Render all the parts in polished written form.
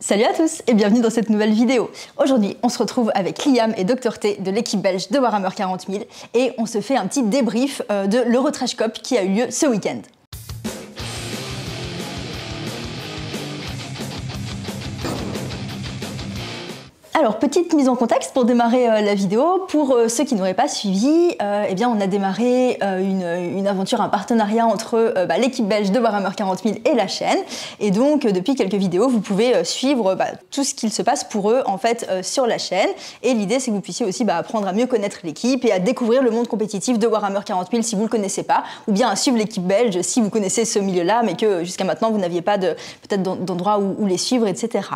Salut à tous et bienvenue dans cette nouvelle vidéo. Aujourd'hui, on se retrouve avec Liam et Dr T de l'équipe belge de Warhammer 40 000 et on se fait un petit débrief de l'Eurotrash Cup qui a eu lieu ce week-end. Alors, petite mise en contexte pour démarrer la vidéo. Pour ceux qui n'auraient pas suivi, eh bien, on a démarré une aventure, un partenariat entre l'équipe belge de Warhammer 40 000 et la chaîne. Et donc, depuis quelques vidéos, vous pouvez suivre tout ce qu'il se passe pour eux, en fait, sur la chaîne. Et l'idée, c'est que vous puissiez aussi apprendre à mieux connaître l'équipe et à découvrir le monde compétitif de Warhammer 40 000 si vous ne le connaissez pas, ou bien à suivre l'équipe belge si vous connaissez ce milieu-là, mais que jusqu'à maintenant, vous n'aviez pas peut-être d'endroit où les suivre, etc.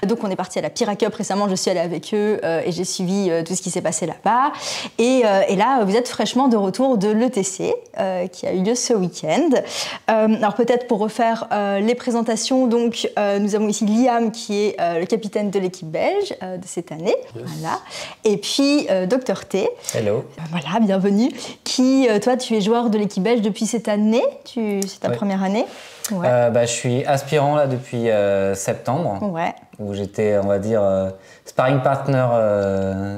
Donc, on est parti à la Pyra Cup récemment. Je suis allée avec eux et j'ai suivi tout ce qui s'est passé là-bas. Et là, vous êtes fraîchement de retour de l'ETC qui a eu lieu ce week-end. Alors peut-être pour refaire les présentations, donc nous avons ici Liam qui est le capitaine de l'équipe belge de cette année. Yes. Voilà. Et puis Dr T. Hello. Voilà, bienvenue. Qui, toi, tu es joueur de l'équipe belge depuis cette année. C'est ta première année. Ouais. Je suis aspirant là depuis septembre, où j'étais, on va dire, sparring partner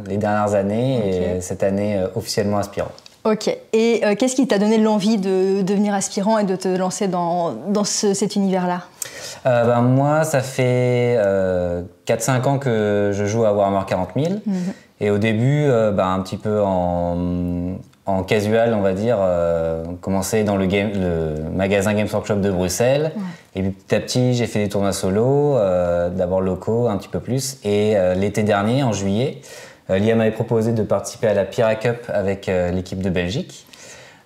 les dernières années et cette année officiellement aspirant. Ok. Et qu'est-ce qui t'a donné l'envie de devenir aspirant et de te lancer dans cet univers-là? Moi, ça fait 4-5 ans que je joue à Warhammer 40 000 et au début, un petit peu en casual, on va dire, commencé dans le magasin Games Workshop de Bruxelles. Et puis petit à petit, j'ai fait des tournois solo, d'abord locaux, un petit peu plus. Et l'été dernier, en juillet, Liam m'avait proposé de participer à la Pyra Cup avec l'équipe de Belgique.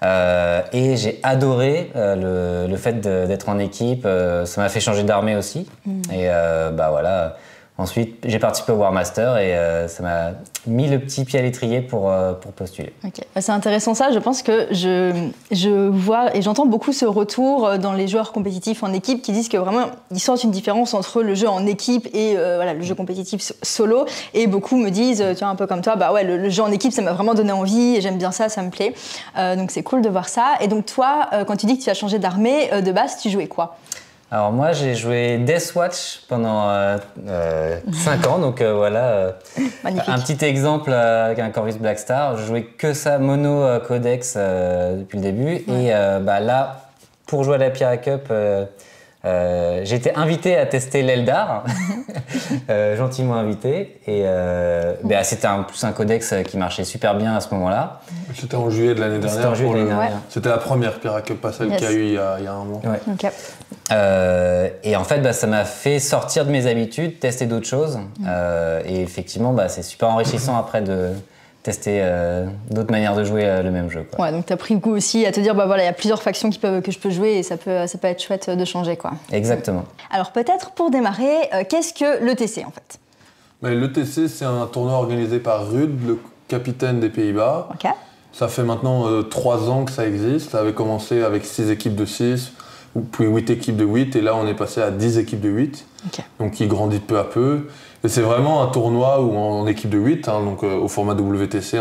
Et j'ai adoré le fait d'être en équipe. Ça m'a fait changer d'armée aussi. Et voilà. Ensuite, j'ai participé au War Master et ça m'a mis le petit pied à l'étrier pour postuler. Okay. C'est intéressant ça. Je pense que je vois et j'entends beaucoup ce retour dans les joueurs compétitifs en équipe qui disent que vraiment ils sentent une différence entre le jeu en équipe et le jeu compétitif solo. Et beaucoup me disent, tu vois, un peu comme toi, le jeu en équipe ça m'a vraiment donné envie et j'aime bien ça, ça me plaît. Donc c'est cool de voir ça. Et donc toi, quand tu dis que tu as changé d'armée, de base, tu jouais quoi ? Alors moi, j'ai joué Deathwatch pendant 5 ans, donc voilà. Un petit exemple avec un Corvus Blackstar. Je jouais que ça, mono codex depuis le début. Et là, pour jouer à la Pyra Cup, j'ai été invité à tester l'Eldar, gentiment invité. Et c'était plus un codex qui marchait super bien à ce moment-là. C'était en juillet de l'année dernière. C'était en juillet de l'année dernière. C'était la première Pyra Cup, pas celle qu'il y a eu il y a un mois. Ouais. Okay. Et en fait, ça m'a fait sortir de mes habitudes, tester d'autres choses. Et effectivement, c'est super enrichissant après de tester d'autres manières de jouer le même jeu, quoi. Ouais, donc tu as pris goût aussi à te dire, il y a plusieurs factions que je peux jouer et ça peut être chouette de changer, quoi. Exactement. Alors peut-être pour démarrer, qu'est-ce que l'ETC en fait ? L'ETC, c'est un tournoi organisé par Ruud, le capitaine des Pays-Bas. Okay. Ça fait maintenant 3 ans que ça existe. Ça avait commencé avec 6 équipes de 6, puis 8 équipes de 8, et là on est passé à 10 équipes de 8, donc il grandit peu à peu. Et c'est vraiment un tournoi où en équipe de 8, donc au format WTC,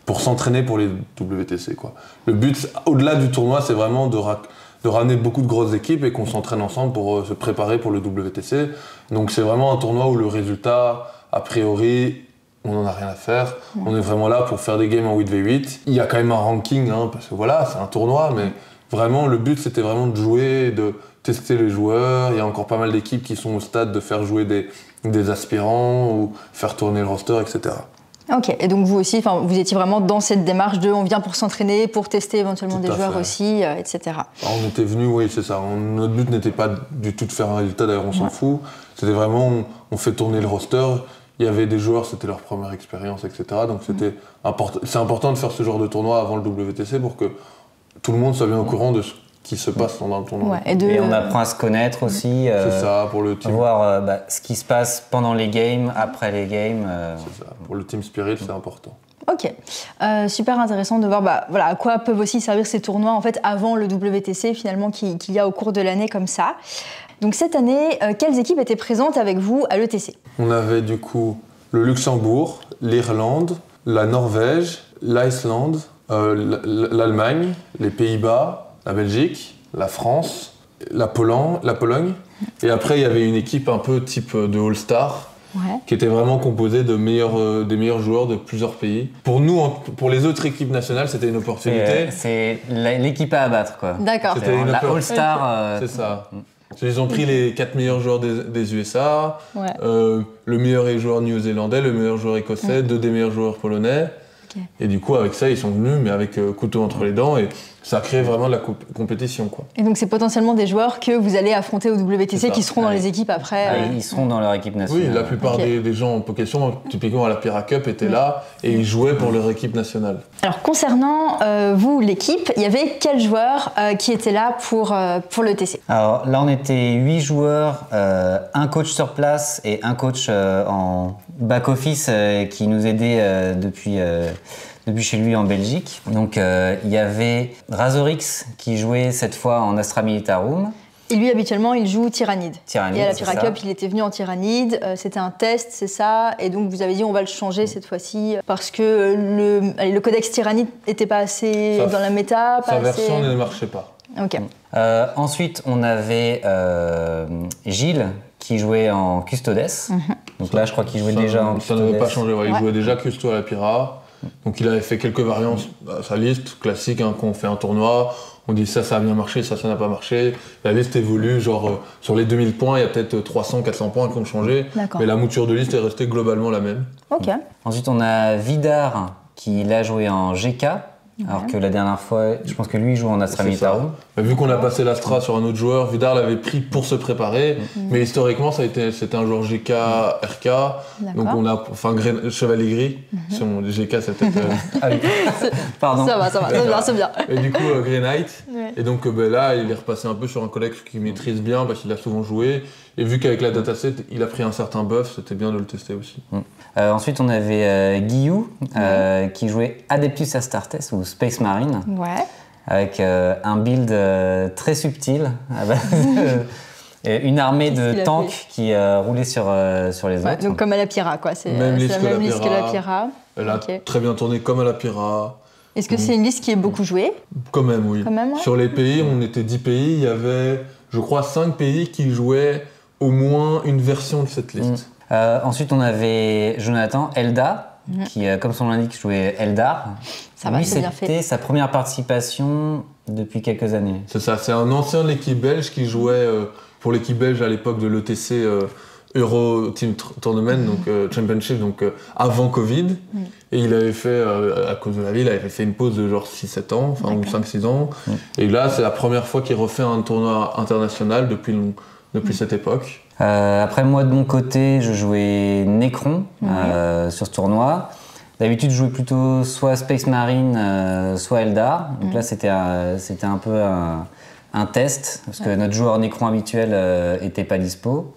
pour s'entraîner pour les WTC, quoi. Le but, au-delà du tournoi, c'est vraiment de ramener beaucoup de grosses équipes et qu'on s'entraîne ensemble pour se préparer pour le WTC. Donc c'est vraiment un tournoi où le résultat, a priori, on n'en a rien à faire. On est vraiment là pour faire des games en 8v8. Il y a quand même un ranking, parce que voilà, c'est un tournoi, mais vraiment, le but, c'était vraiment de jouer, de tester les joueurs. Il y a encore pas mal d'équipes qui sont au stade de faire jouer des aspirants ou faire tourner le roster, etc. Ok, et donc vous aussi, vous étiez vraiment dans cette démarche de on vient pour s'entraîner, pour tester éventuellement des joueurs aussi, etc. On était venus, oui, c'est ça. Notre but n'était pas du tout de faire un résultat, d'ailleurs on s'en fout. C'était vraiment, on fait tourner le roster. Il y avait des joueurs, c'était leur première expérience, etc. Donc c'est important de faire ce genre de tournoi avant le WTC pour que tout le monde soit bien au courant de ce qui se passe pendant le tournoi. Et on apprend à se connaître aussi. C'est ça, pour le team. Voir ce qui se passe pendant les games, après les games. C'est ça. Pour le team spirit, c'est important. Ok, super intéressant de voir à quoi peuvent aussi servir ces tournois en fait avant le WTC finalement qu'il y a au cours de l'année comme ça. Donc cette année, quelles équipes étaient présentes avec vous à l'ETC ? On avait du coup le Luxembourg, l'Irlande, la Norvège, l'Islande, l'Allemagne, les Pays-Bas, la Belgique, la France la Pologne. Et après, il y avait une équipe un peu type de All-Star. Qui était vraiment composée de des meilleurs joueurs de plusieurs pays. Pour nous, pour les autres équipes nationales, c'était une opportunité. C'est l'équipe à abattre, quoi. D'accord. C'était la All-Star. C'est ça. Ils ont pris les 4 meilleurs joueurs des USA, le meilleur joueur néo-zélandais, le meilleur joueur écossais, 2 des meilleurs joueurs polonais. Et du coup, avec ça, ils sont venus, mais avec couteau entre les dents. Et ça a créé vraiment de la compétition, quoi. Et donc, c'est potentiellement des joueurs que vous allez affronter au WTC qui seront dans les équipes après. Ils seront dans leur équipe nationale. Oui, la plupart des gens en Pokétion, typiquement à la Pira Cup, étaient là et ils jouaient pour leur équipe nationale. Alors, concernant vous, l'équipe, il y avait quels joueurs qui étaient là pour le TC? Alors là, on était 8 joueurs, un coach sur place et un coach en back-office qui nous aidait depuis chez lui en Belgique. Donc il y avait Razorix qui jouait cette fois en Astra Militarum. Et lui, habituellement, il joue Tyrannide. Et à la Pira Cup, il était venu en Tyrannide. C'était un test, c'est ça. Et donc, vous avez dit, on va le changer cette fois-ci parce que le codex Tyrannide n'était pas assez dans la méta. Sa version ne marchait pas. Ok. Ensuite, on avait Gilles qui jouait en Custodes. Donc là, je crois qu'il jouait déjà en Custodes. Ça n'avait pas changé. Il jouait déjà Custo à la Pira. Donc il avait fait quelques variantes à sa liste classique, hein, quand on fait un tournoi, on dit ça a bien marché, ça n'a pas marché. La liste évolue, genre sur les 2000 points, il y a peut-être 300-400 points qui ont changé, mais la mouture de liste est restée globalement la même. Okay. Ensuite on a Vidar qui l'a joué en GK. Alors que la dernière fois, je pense que lui il joue en Astra Militarum. Vu qu'on a passé l'Astra sur un autre joueur, Vidar l'avait pris pour se préparer, mais historiquement c'était un joueur GK, RK, donc on a, Chevalier Gris, son GK c'était pardon. Ça va, c'est bien. Et du coup Grey Knight, et donc là il est repassé un peu sur un collègue qu'il maîtrise bien parce qu'il a souvent joué, et vu qu'avec la dataset il a pris un certain buff, c'était bien de le tester aussi. Ensuite on avait Guillou qui jouait Adeptus Astartes ou Space Marine. Avec un build très subtil, une armée de tanks qui roulait sur les autres. Donc comme à la Pira, quoi. C'est la même liste que la Pira. Elle a très bien tourné comme à la Pira. Est-ce que c'est une liste qui est beaucoup jouée? Quand même, oui. Sur les pays, on était 10 pays, il y avait, je crois, 5 pays qui jouaient au moins une version de cette liste. Ensuite, on avait Jonathan Elda, qui, comme son l'indique, jouait Eldar. Lui, c'était sa première participation depuis quelques années. C'est ça, c'est un ancien de l'équipe belge qui jouait pour l'équipe belge à l'époque de l'ETC Euro Team Tournament, donc Championship, donc avant Covid. Et il avait fait, à cause de la vie, il avait fait une pause de genre 6-7 ans, enfin ou 5-6 ans. Et là, c'est la première fois qu'il refait un tournoi international depuis cette époque. Après, moi, de mon côté, je jouais Necron sur ce tournoi. D'habitude, je jouais plutôt soit Space Marine, soit Eldar. Donc là, c'était un peu un test, parce que notre joueur Necron habituel était pas dispo.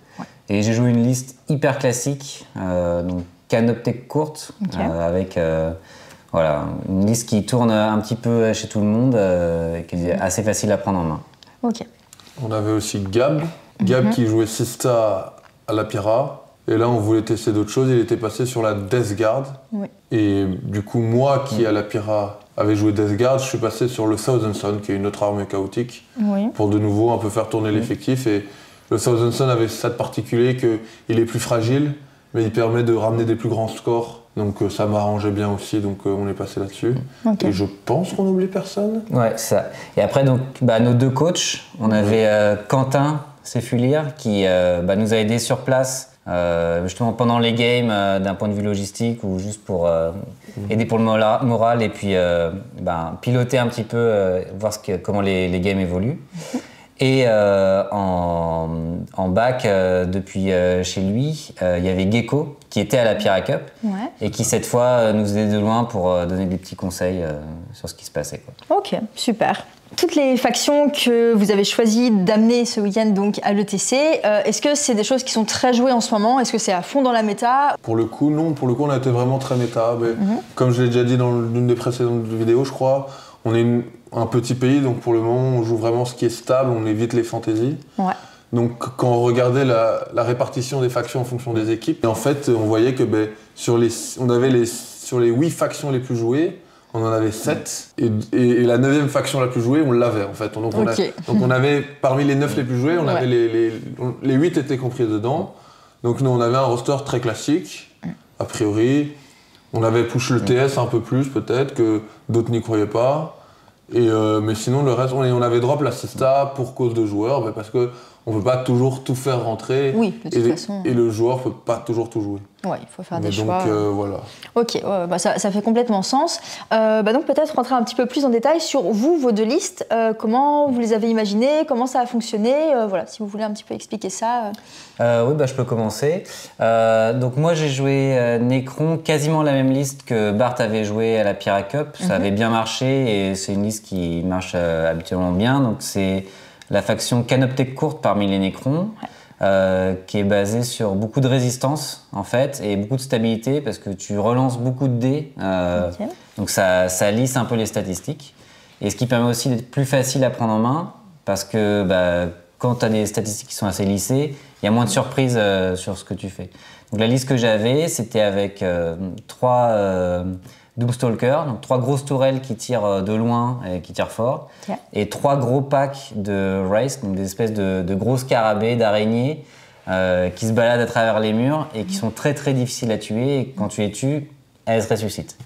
Et j'ai joué une liste hyper classique, donc canoptech courte, avec une liste qui tourne un petit peu chez tout le monde, qui est assez facile à prendre en main. On avait aussi Gab qui jouait Sista à la Pira. Et là, on voulait tester d'autres choses. Il était passé sur la Death Guard. Et du coup, moi qui à la Pira avait joué Death Guard, je suis passé sur le Thousand Sun, qui est une autre arme chaotique, pour de nouveau un peu faire tourner l'effectif. Et le Thousand Sun avait ça de particulier qu'il est plus fragile, mais il permet de ramener des plus grands scores. Donc ça m'arrangeait bien aussi, donc on est passé là-dessus. Et je pense qu'on n'oublie personne. Ouais, c'est ça. Et après, donc, nos deux coachs, on avait Quentin Seffulir qui nous a aidés sur place, justement pendant les games, d'un point de vue logistique ou juste pour aider pour le moral et puis piloter un petit peu, voir comment les games évoluent. Et en bac, depuis chez lui, il y avait Gecko qui était à la Pira Cup et qui cette fois nous aidait de loin pour donner des petits conseils sur ce qui se passait. Ok, super. Toutes les factions que vous avez choisi d'amener ce week-end donc à l'ETC, est-ce que c'est des choses qui sont très jouées en ce moment? Est-ce que c'est à fond dans la méta? Pour le coup, non. Pour le coup, on a été vraiment très méta. Mais comme je l'ai déjà dit dans l'une des précédentes vidéos, je crois, on est un petit pays, donc pour le moment, on joue vraiment ce qui est stable, on évite les fantaisies. Donc quand on regardait la répartition des factions en fonction des équipes, et en fait, on voyait que sur les 8 factions les plus jouées, on en avait 7. Et la 9e faction la plus jouée, on l'avait en fait. Donc on avait, parmi les 9 les plus joués, on avait les 8 étaient compris dedans. Donc nous, on avait un roster très classique, a priori. On avait push le TS un peu plus peut-être, que d'autres n'y croyaient pas. Mais sinon, le reste, on avait drop l'assista pour cause de joueurs, parce qu'on ne peut pas toujours tout faire rentrer. Oui, de toute façon. Et le joueur ne peut pas toujours tout jouer. Ouais, il faut faire des choix. Donc, voilà. Ok, ça fait complètement sens. Donc peut-être rentrer un petit peu plus en détail sur vous, vos 2 listes. Comment vous les avez imaginées, comment ça a fonctionné. Voilà, si vous voulez un petit peu expliquer ça. Oui, je peux commencer. Donc moi, j'ai joué Necron, quasiment la même liste que Bart avait joué à la Pyra Cup. Ça avait bien marché et c'est une liste qui marche habituellement bien. Donc c'est la faction Canoptech courte parmi les Necrons. Qui est basé sur beaucoup de résistance en fait et beaucoup de stabilité parce que tu relances beaucoup de dés, donc ça lisse un peu les statistiques et ce qui permet aussi d'être plus facile à prendre en main parce que quand tu as des statistiques qui sont assez lissées, il y a moins de surprises sur ce que tu fais. Donc la liste que j'avais, c'était avec 3 Doomstalker, donc 3 grosses tourelles qui tirent de loin et qui tirent fort, et 3 gros packs de Wraith, donc des espèces de gros scarabées, d'araignées qui se baladent à travers les murs et qui sont très très difficiles à tuer et quand tu les tues, elles se ressuscitent.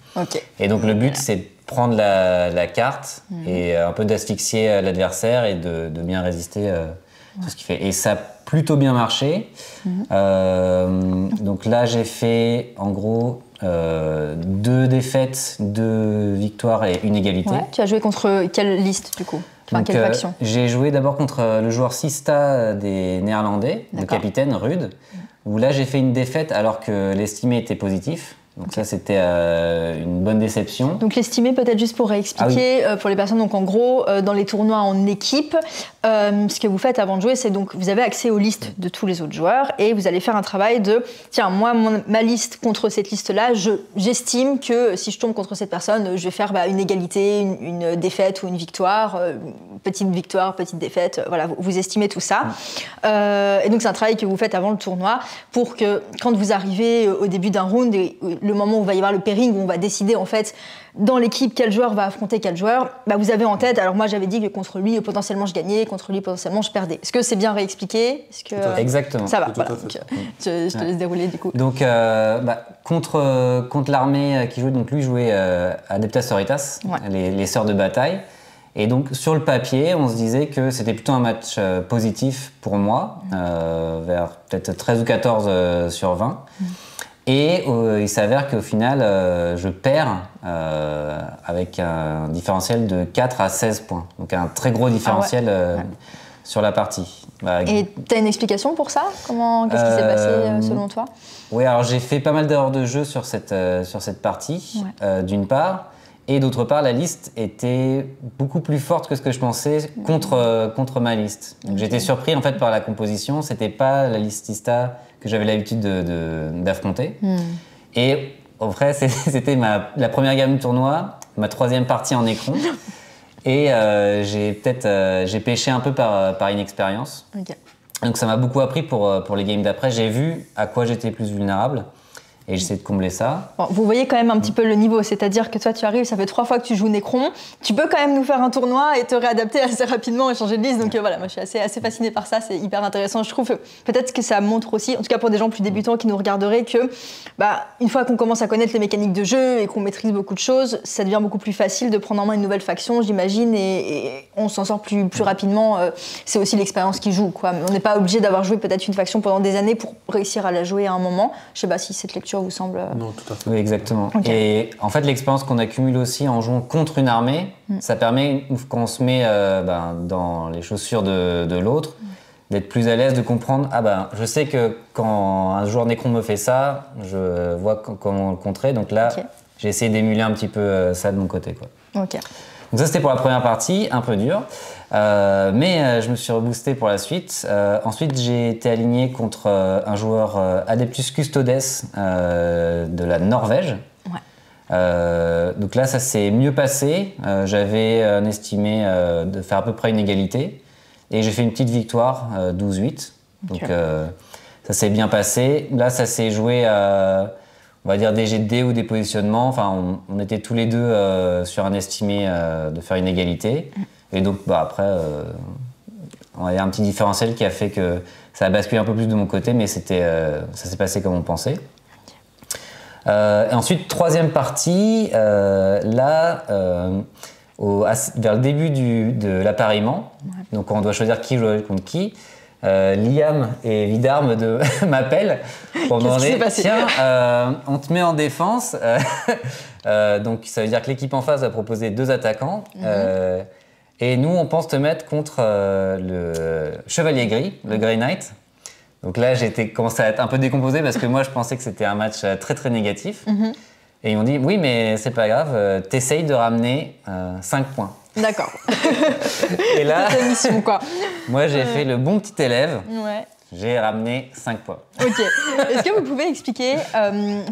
Et donc le but c'est de prendre la carte et un peu d'asphyxier l'adversaire et de bien résister sur ce qu'il fait. Et ça a plutôt bien marché. Donc là j'ai fait en gros 2 défaites, 2 victoires et 1 égalité. Tu as joué contre quelle liste du coup? Quelle faction? J'ai joué d'abord contre le joueur Sista des Néerlandais, le capitaine Rude, où là j'ai fait une défaite alors que l'estimé était positif. Donc ça c'était une bonne déception. Donc l'estimé, peut-être juste pour réexpliquer pour les personnes, donc en gros dans les tournois en équipe, ce que vous faites avant de jouer, c'est donc vous avez accès aux listes de tous les autres joueurs et vous allez faire un travail de tiens, moi ma liste contre cette liste-là, j'estime que si je tombe contre cette personne, je vais faire une égalité, une défaite ou une victoire, petite victoire, petite défaite, voilà, vous estimez tout ça. Et donc c'est un travail que vous faites avant le tournoi pour que quand vous arrivez au début d'un round, le moment où il va y avoir le pairing, où on va décider en fait dans l'équipe quel joueur va affronter quel joueur, vous avez en tête, alors moi j'avais dit que contre lui potentiellement je gagnais, contre lui potentiellement je perdais. Est-ce que c'est bien réexpliqué? Exactement. Ça va, voilà. Donc, je te laisse dérouler du coup. Donc contre l'armée qui jouait, donc lui jouait Adeptas Sororitas, les sœurs de bataille. Et donc sur le papier, on se disait que c'était plutôt un match positif pour moi, vers peut-être 13 ou 14 sur 20. Et il s'avère qu'au final, je perds avec un différentiel de 4 à 16 points. Donc un très gros différentiel sur la partie. Et tu as une explication pour ça? Qu'est-ce qui s'est passé selon toi? Oui, alors j'ai fait pas mal d'erreurs de jeu sur cette partie, d'une part. Et d'autre part, la liste était beaucoup plus forte que ce que je pensais contre ma liste. Donc j'étais surpris en fait par la composition. C'était pas la liste Ista que j'avais l'habitude d'affronter. Et en vrai, c'était la première gamme du tournoi, ma 3e partie en écran. Et j'ai pêché un peu par inexpérience. Donc ça m'a beaucoup appris pour les games d'après. J'ai vu à quoi j'étais plus vulnérable. Et j'essaie de combler ça. Bon, vous voyez quand même un petit peu le niveau, c'est-à-dire que toi tu arrives, ça fait 3 fois que tu joues Necron, tu peux quand même nous faire un tournoi et te réadapter assez rapidement et changer de liste, donc voilà, moi je suis assez fascinée par ça, c'est hyper intéressant. Je trouve peut-être que ça montre aussi, en tout cas pour des gens plus débutants qui nous regarderaient, que une fois qu'on commence à connaître les mécaniques de jeu et qu'on maîtrise beaucoup de choses, ça devient beaucoup plus facile de prendre en main une nouvelle faction, j'imagine, et on s'en sort plus rapidement. C'est aussi l'expérience qui joue, quoi. On n'est pas obligé d'avoir joué peut-être une faction pendant des années pour réussir à la jouer à un moment. Je sais pas si cette lecture vous semble... Non, tout à fait. Oui, exactement. Et en fait, l'expérience qu'on accumule aussi en jouant contre une armée, ça permet, quand on se met dans les chaussures de l'autre, d'être plus à l'aise, de comprendre, je sais que quand un joueur Necron me fait ça, je vois comment le contrer. Donc là, j'ai essayé d'émuler un petit peu ça de mon côté, quoi. Donc ça, c'était pour la première partie, un peu dur. Mais je me suis reboosté pour la suite. Ensuite, j'ai été aligné contre un joueur Adeptus Custodes de la Norvège. Donc là, ça s'est mieux passé. J'avais estimé de faire à peu près une égalité. Et j'ai fait une petite victoire, 12-8. Donc ça s'est bien passé. Là, ça s'est joué on va dire des jets de dés ou des positionnements. Enfin, on était tous les deux sur un estimé de faire une égalité. Et donc, après, il y a un petit différentiel qui a fait que ça a basculé un peu plus de mon côté, mais ça s'est passé comme on pensait. Et ensuite, troisième partie, vers le début de l'appareillement, donc on doit choisir qui joue contre qui. Liam et Vidar m'appellent pour me demander tiens, on te met en défense. Donc ça veut dire que l'équipe en face va proposer 2 attaquants. Et nous, on pense te mettre contre le Chevalier Gris, le Grey Knight. Donc là, j'ai commencé à être un peu décomposé parce que moi, je pensais que c'était un match très très négatif. Et ils m'ont dit oui, mais c'est pas grave, t'essayes de ramener 5 points. D'accord. Et là, c'est ta mission, quoi. Moi, j'ai fait le bon petit élève. Ouais. J'ai ramené 5 points. Ok. Est-ce que vous pouvez expliquer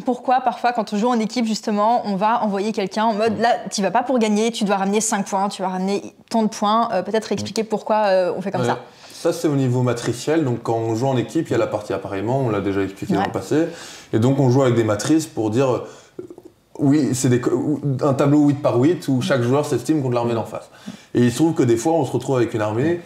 pourquoi, parfois, quand on joue en équipe, justement, on va envoyer quelqu'un en mode là, tu vas pas pour gagner, tu dois ramener 5 points, tu vas ramener tant de points. Peut-être expliquer pourquoi on fait comme ça. Ça, c'est au niveau matriciel. Donc, quand on joue en équipe, il y a la partie appareillement, on l'a déjà expliqué dans le passé. Et donc, on joue avec des matrices pour dire. Oui, c'est un tableau 8 par 8 où chaque joueur s'estime contre l'armée d'en face. Et il se trouve que des fois, on se retrouve avec une armée,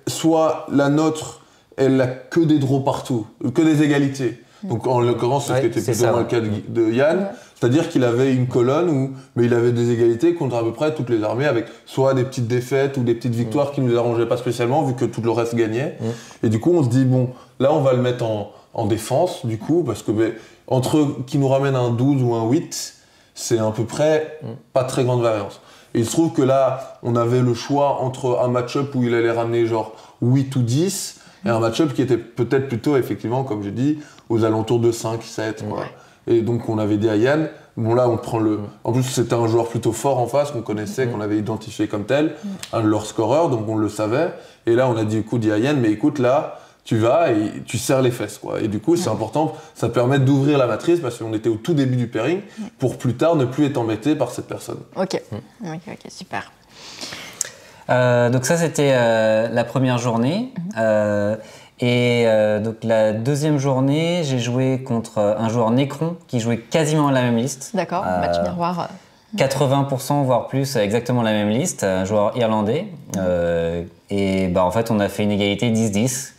soit la nôtre, elle n'a que des draws partout, que des égalités. Donc en l'occurrence, c'est ce qui était plutôt dans le cas de Yann, c'est-à-dire qu'il avait une colonne mais il avait des égalités contre à peu près toutes les armées, avec soit des petites défaites ou des petites victoires qui ne nous arrangeaient pas spécialement, vu que tout le reste gagnait. Et du coup, on se dit, bon, là, on va le mettre en défense, du coup, parce que entre qui nous ramène un 12 ou un 8, c'est à peu près pas très grande variance. Et il se trouve que là, on avait le choix entre un match-up où il allait ramener genre 8 ou 10 et un match-up qui était peut-être plutôt, effectivement, comme j'ai dit, aux alentours de 5, 7. Quoi. Et donc, on avait dit à Yann, bon là, on prend le... En plus, c'était un joueur plutôt fort en face, qu'on connaissait, qu'on avait identifié comme tel, un de leurs scoreurs, donc on le savait. Et là, on a dit à Yann, mais écoute, là, tu vas et tu serres les fesses, quoi. Et du coup, c'est important, ça permet d'ouvrir la matrice parce qu'on était au tout début du pairing pour plus tard ne plus être embêté par cette personne. Ok, super. Donc ça, c'était la première journée. Donc la deuxième journée, j'ai joué contre un joueur Necron qui jouait quasiment à la même liste. D'accord, match miroir. 80% voire plus, exactement la même liste, un joueur irlandais. Et en fait, on a fait une égalité 10-10,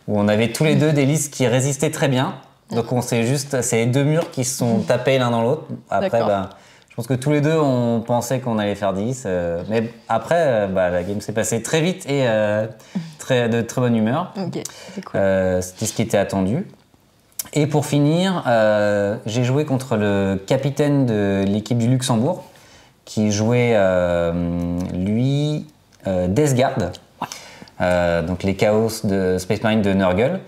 où on avait tous les deux des listes qui résistaient très bien. Donc on s'est juste, c'est les deux murs qui se sont tapés l'un dans l'autre. Après, je pense que tous les deux, on pensait qu'on allait faire 10. Mais après, la game s'est passée très vite et de très bonne humeur. Ok, c'est cool. C'était ce qui était attendu. Et pour finir, j'ai joué contre le capitaine de l'équipe du Luxembourg, qui jouait, lui, Death Guard, donc les Chaos de Space Marine de Nurgle.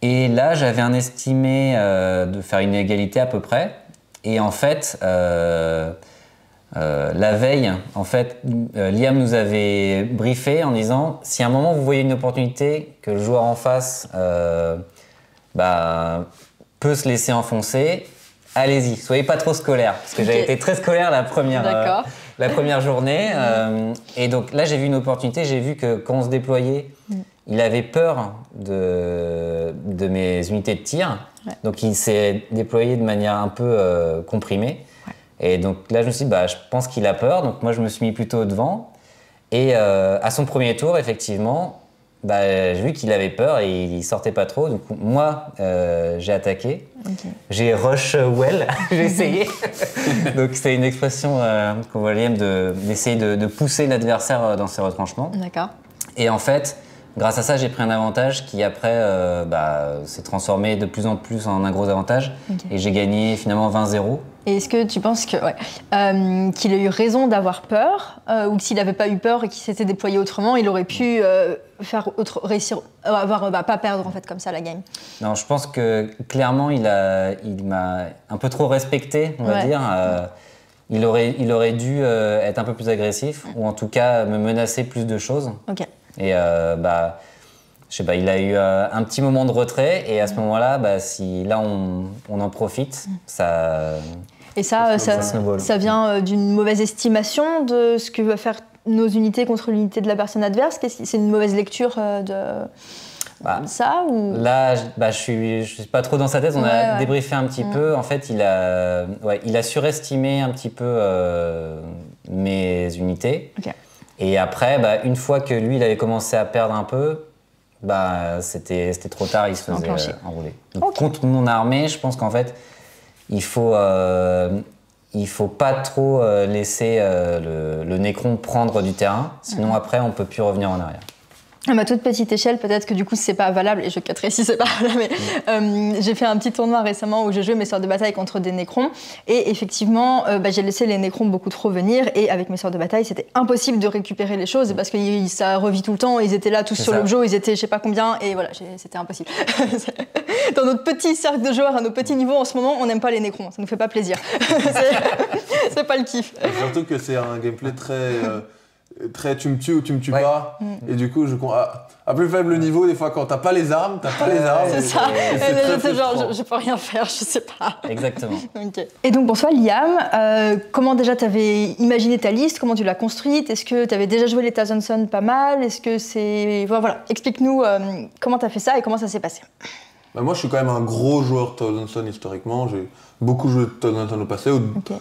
Et là, j'avais un estimé de faire une égalité à peu près. Et en fait, la veille, Liam nous avait briefé en disant si à un moment vous voyez une opportunité que le joueur en face peut se laisser enfoncer, allez-y, soyez pas trop scolaire, parce que j'avais été très scolaire la première journée. Et donc là, j'ai vu une opportunité, j'ai vu que quand on se déployait, il avait peur de mes unités de tir, donc il s'est déployé de manière un peu comprimée. Et donc là, je me suis dit, je pense qu'il a peur, donc moi je me suis mis plutôt devant. Et à son premier tour, effectivement, j'ai vu qu'il avait peur et il sortait pas trop. Donc moi, j'ai attaqué. J'ai rush well, j'ai essayé. Donc c'est une expression qu'on voit Liam d'essayer de pousser l'adversaire dans ses retranchements. D'accord. Et en fait, grâce à ça, j'ai pris un avantage qui après s'est transformé de plus en plus en un gros avantage. Et j'ai gagné finalement 20-0. Et est-ce que tu penses qu'il a eu raison d'avoir peur ou que s'il n'avait pas eu peur et qu'il s'était déployé autrement, il aurait pu réussir, pas perdre en fait comme ça la game? Non, je pense que clairement il m'a un peu trop respecté, on va dire. Il aurait dû être un peu plus agressif ou en tout cas me menacer plus de choses. Et je sais pas, il a eu un petit moment de retrait et à ce moment-là, si là on en profite, ça. Et ça vient d'une mauvaise estimation de ce que va faire nos unités contre l'unité de la personne adverse. C'est une mauvaise lecture ça ou... Là, je suis pas trop dans sa tête. On a débriefé un petit peu. En fait, il a surestimé un petit peu mes unités. Okay. Et après, une fois que lui, il avait commencé à perdre un peu, c'était trop tard, il se faisait enrouler. Donc, contre mon armée, je pense qu'en fait, il faut pas trop laisser le Necron prendre du terrain, sinon après, on peut plus revenir en arrière. À ma toute petite échelle, peut-être que du coup c'est pas valable, et je cutterai si c'est pas valable, mais j'ai fait un petit tournoi récemment où j'ai joué mes sœurs de bataille contre des Nécrons, et effectivement j'ai laissé les Nécrons beaucoup trop venir, et avec mes sœurs de bataille c'était impossible de récupérer les choses parce que ça revit tout le temps, ils étaient là tous sur l'objet, ils étaient je sais pas combien, et voilà, c'était impossible. Dans notre petit cercle de joueurs, à nos petits niveaux en ce moment, on n'aime pas les Nécrons, ça nous fait pas plaisir. C'est pas le kiff. Et surtout que c'est un gameplay très tu me tues ou tu me tues pas, et du coup à plus faible niveau, des fois quand t'as pas les armes, c'est ça, c'est genre je peux rien faire, je sais pas. Exactement. Okay. Et donc pour toi Liam, comment déjà t'avais imaginé ta liste, comment tu l'as construite, est-ce que t'avais déjà joué les Thousand Sons pas mal, est-ce que c'est... Voilà, explique-nous comment t'as fait ça et comment ça s'est passé. Moi je suis quand même un gros joueur Thousand Sons historiquement, j'ai beaucoup joué Thousand Sons au passé,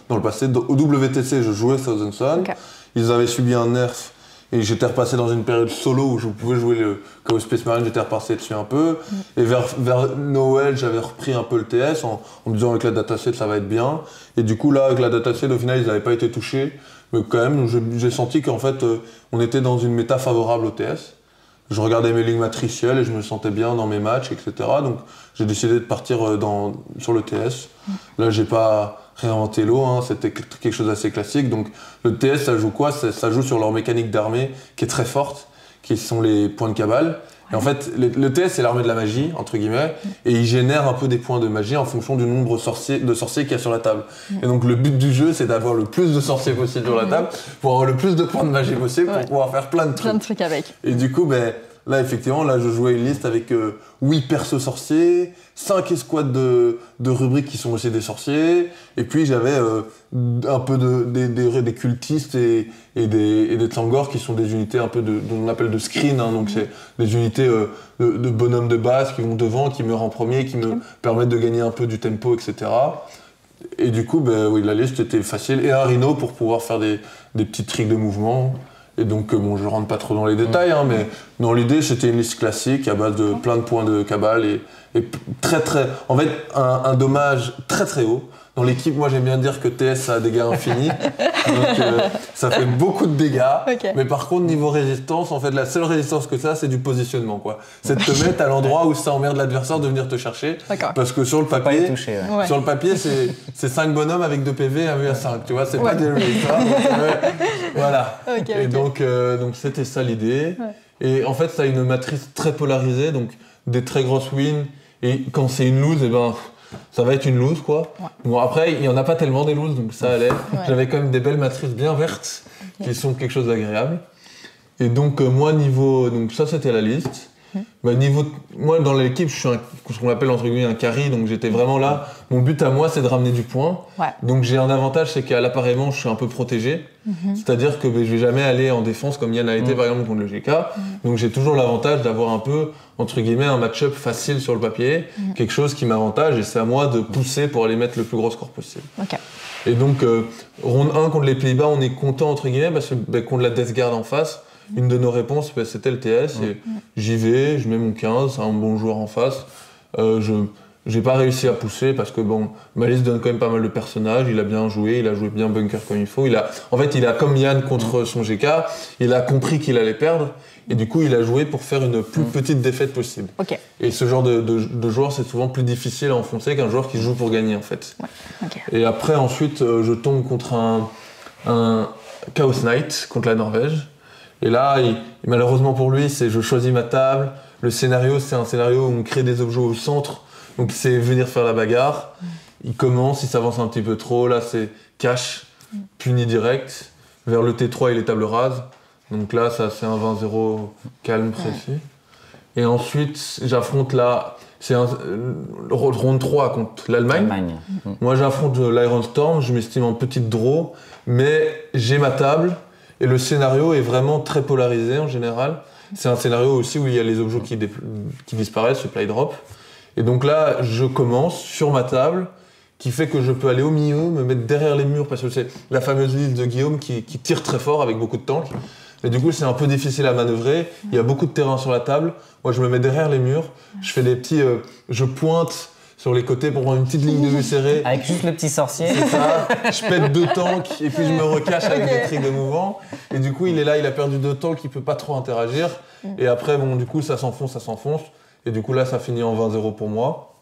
dans le passé, au WTC je jouais Thousand Sons. Ils avaient subi un nerf et j'étais repassé dans une période solo où je pouvais jouer le Chaos Space Marine, j'étais repassé dessus un peu. Et vers Noël, j'avais repris un peu le TS en me disant avec la dataset ça va être bien. Et du coup là, avec la dataset, au final, ils n'avaient pas été touchés. Mais quand même, j'ai senti qu'en fait, on était dans une méta favorable au TS. Je regardais mes lignes matricielles et je me sentais bien dans mes matchs, etc. Donc j'ai décidé de partir sur le TS. Là, j'ai pas réinventé l'eau, c'était quelque chose d'assez classique. Donc le TS, ça joue quoi ? Ça joue sur leur mécanique d'armée qui est très forte, qui sont les points de cabale. Et en fait, le TS, c'est l'armée de la magie, entre guillemets, et il génère un peu des points de magie en fonction du nombre de sorciers qu'il y a sur la table. Et donc le but du jeu, c'est d'avoir le plus de sorciers possible sur la table, pour avoir le plus de points de magie possible, pour pouvoir faire plein de trucs. Plein de trucs avec. Et du coup, là, effectivement, je jouais une liste avec 8 persos sorciers, 5 escouades de rubriques qui sont aussi des sorciers, et puis j'avais un peu des cultistes et des Tlangors qui sont des unités un peu dont on appelle de screen, donc c'est des unités de bonhommes de base qui vont devant, qui meurent en premier, qui me permettent de gagner un peu du tempo, etc. Et du coup, la liste était facile, et un rhino pour pouvoir faire des petits tricks de mouvement. Et donc, je rentre pas trop dans les détails, mais dans l'idée, c'était une liste classique à base de plein de points de cabale et très très... En fait, un dommage très très haut. Dans l'équipe, moi j'aime bien dire que TS ça a des dégâts infinis, donc ça fait beaucoup de dégâts. Mais par contre, niveau résistance, en fait, la seule résistance que ça a, c'est du positionnement, quoi. C'est de te mettre à l'endroit où ça emmerde l'adversaire de venir te chercher. Parce que sur le papier, sur le papier, c'est 5 bonhommes avec 2 PV, 1 à 5, tu vois, c'est pas des voilà. Et donc c'était ça l'idée. Et en fait, ça a une matrice très polarisée, donc des très grosses wins. Et quand c'est une lose, ça va être une loose, quoi. Bon, après, il n'y en a pas tellement des looses, donc ça allait. J'avais quand même des belles matrices bien vertes, qui sont quelque chose d'agréable. Et donc, moi, donc ça, c'était la liste. Moi, dans l'équipe, je suis ce qu'on appelle, entre guillemets, un carry, donc j'étais vraiment là. Mon but à moi, c'est de ramener du point. Donc, j'ai un avantage, c'est qu'à l'appareillement, je suis un peu protégé. C'est-à-dire que je vais jamais aller en défense comme Yann a été, par exemple, contre le GK. Donc, j'ai toujours l'avantage d'avoir un peu, entre guillemets, un match-up facile sur le papier, quelque chose qui m'avantage, et c'est à moi de pousser pour aller mettre le plus gros score possible. Et donc, ronde 1 contre les Pays-Bas, on est content, entre guillemets, parce que contre la Death Guard en face, une de nos réponses, c'était le TS, et j'y vais, je mets mon 15, c'est un bon joueur en face. J'ai pas réussi à pousser parce que ma liste donne quand même pas mal de personnages, il a bien joué, il a joué bien bunker comme il faut. En fait, il a, comme Yann contre son GK, il a compris qu'il allait perdre, et du coup, il a joué pour faire une plus petite défaite possible. Et ce genre de joueur, c'est souvent plus difficile à enfoncer qu'un joueur qui joue pour gagner, en fait. Et après, ensuite, je tombe contre un Chaos Knight, contre la Norvège. Et là, malheureusement pour lui, je choisis ma table. Le scénario, c'est un scénario où on crée des objets au centre. Donc c'est venir faire la bagarre. Il commence, il s'avance un petit peu trop. Là, c'est cash, puni direct. Vers le T3 et les tables rases. Donc là, ça c'est un 20-0 calme, précis. Et ensuite, j'affronte c'est un round 3 contre l'Allemagne. Moi, j'affronte l'Iron Storm. Je m'estime en petite draw. Mais j'ai ma table. Et le scénario est vraiment très polarisé en général. C'est un scénario aussi où il y a les objets qui disparaissent, le play drop. Et donc là, je commence sur ma table, qui fait que je peux aller au milieu, me mettre derrière les murs, parce que c'est la fameuse liste de Guillaume qui tire très fort avec beaucoup de tanks. Et du coup, c'est un peu difficile à manœuvrer. Il y a beaucoup de terrain sur la table. Moi, je me mets derrière les murs. Je fais des petits... je pointe sur les côtés pour avoir une petite ligne de vue serrée. Avec juste le petit sorcier. C'est ça. Je pète 2 tanks et puis je me recache avec des tricks de mouvement. Et du coup, il est là, il a perdu 2 tanks, il peut pas trop interagir. Et après, bon, du coup, ça s'enfonce. Et du coup, là, ça finit en 20-0 pour moi.